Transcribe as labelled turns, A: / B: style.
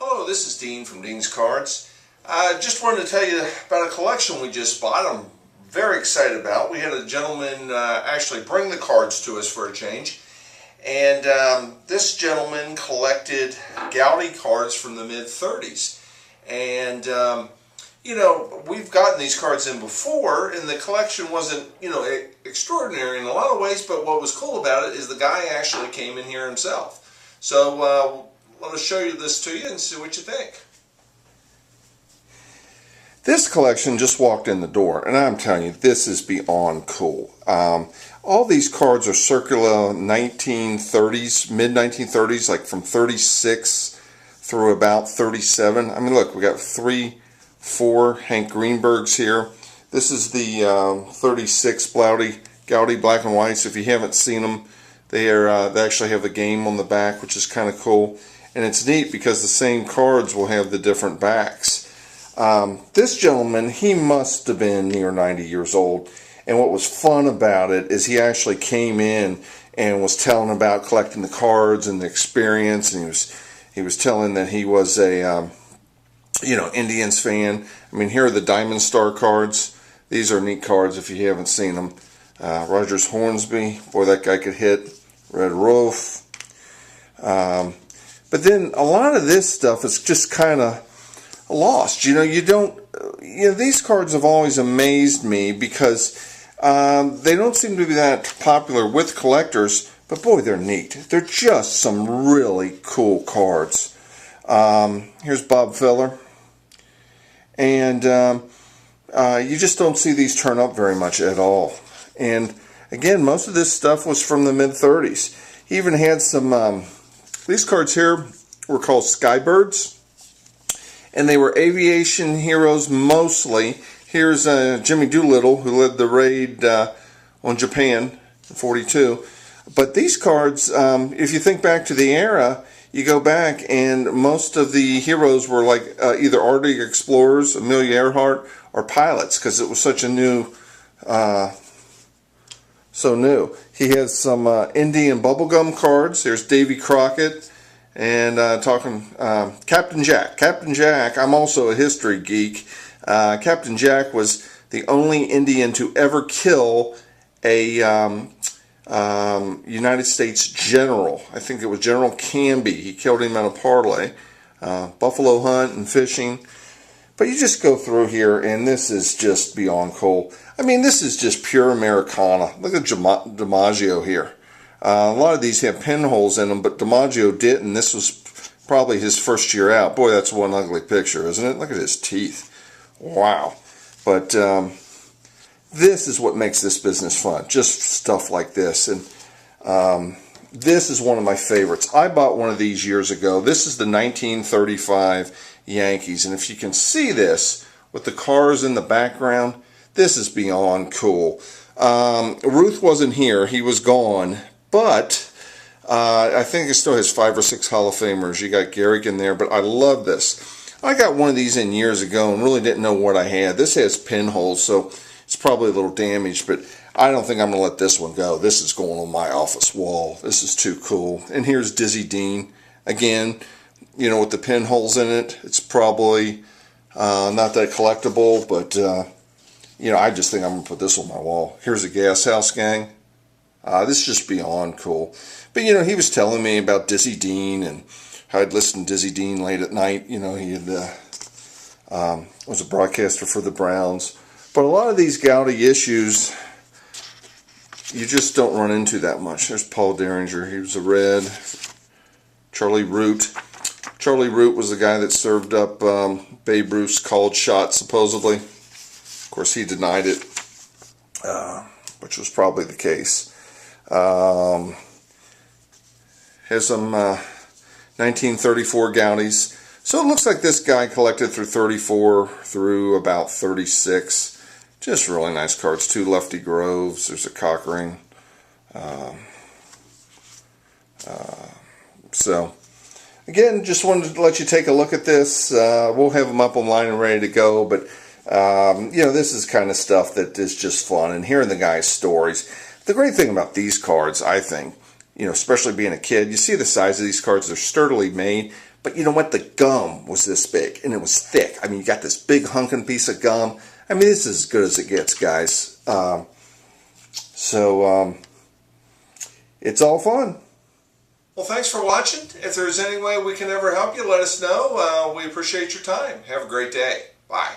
A: Hello, this is Dean from Dean's Cards. I just wanted to tell you about a collection we just bought. I'm very excited about. We had a gentleman actually bring the cards to us for a change. And this gentleman collected Goudey cards from the mid-30s. And, you know, we've gotten these cards in before, and the collection wasn't, you know, extraordinary in a lot of ways, but what was cool about it is the guy actually came in here himself. So, let us show you this to you and see what you think.
B: This collection just walked in the door, and I'm telling you, this is beyond cool. All these cards are circa 1930s, mid-1930s, like from 36 through about 37. I mean, look, we got 4 Hank Greenbergs here. This is the 36 Goudey black and whites. If you haven't seen them, they actually have the game on the back, which is kind of cool. And it's neat because the same cards will have the different backs. This gentleman, he must have been near 90 years old. And what was fun about it is he actually came in and was telling about collecting the cards and the experience. And he was telling that he was a Indians fan. I mean, here are the Diamond Star cards. These are neat cards if you haven't seen them. Rogers Hornsby, boy, that guy could hit. Red Roof. But then a lot of this stuff is just kind of lost. You know, these cards have always amazed me because they don't seem to be that popular with collectors, but boy, they're neat. They're just some really cool cards. Here's Bob Feller. And you just don't see these turn up very much at all. And again, most of this stuff was from the mid-30s. He even had some... These cards here were called Skybirds, and they were aviation heroes mostly. Here's Jimmy Doolittle, who led the raid on Japan in '42. But these cards, if you think back to the era, you go back and most of the heroes were like either Arctic explorers, Amelia Earhart, or pilots, because it was such a new... so new. He has some Indian bubblegum cards. There's Davy Crockett and talking Captain Jack. Captain Jack, I'm also a history geek. Captain Jack was the only Indian to ever kill a United States general. I think it was General Canby. He killed him at a parlay. Buffalo hunt and fishing. But you just go through here, and this is just beyond cool. I mean, this is just pure Americana. Look at DiMaggio here. A lot of these have pinholes in them, but DiMaggio didn't. This was probably his first year out. Boy, that's one ugly picture, isn't it? Look at his teeth. Wow. But this is what makes this business fun. Just stuff like this. And this is one of my favorites. I bought one of these years ago. This is the 1935 Yankees, and if you can see this with the cars in the background, this is beyond cool. Ruth wasn't here, he was gone, but I think it still has 5 or 6 Hall of Famers. You got Gehrig in there, but I love this. I got one of these in years ago and really didn't know what I had. This has pinholes, so it's probably a little damaged, but I don't think I'm going to let this one go. This is going on my office wall. This is too cool. And here's Dizzy Dean again. You know, with the pinholes in it, it's probably not that collectible, but, you know, I just think I'm going to put this on my wall. Here's a Gas House Gang. This is just beyond cool. But, you know, he was telling me about Dizzy Dean and how I'd listen to Dizzy Dean late at night. You know, he had, was a broadcaster for the Browns. But a lot of these Goudey issues, you just don't run into that much. There's Paul Derringer. He was a red. Charlie Root. Charlie Root was the guy that served up Babe Ruth's called shot, supposedly. Of course, he denied it, which was probably the case. Has some 1934 Goudeys. So it looks like this guy collected through 34 through about 36. Just really nice cards. 2 Lefty Groves. There's a cock ring. So... Again, just wanted to let you take a look at this. We'll have them up online and ready to go, but you know, this is kind of stuff that is just fun, and hearing the guy's stories. The great thing about these cards, I think, you know, especially being a kid, you see the size of these cards. They're sturdily made, But you know what? The gum was this big, and it was thick. I mean, you got this big hunking piece of gum. I mean, this is as good as it gets, guys. It's all fun.
A: Well, thanks for watching. If there's any way we can ever help you, let us know. We appreciate your time. Have a great day. Bye.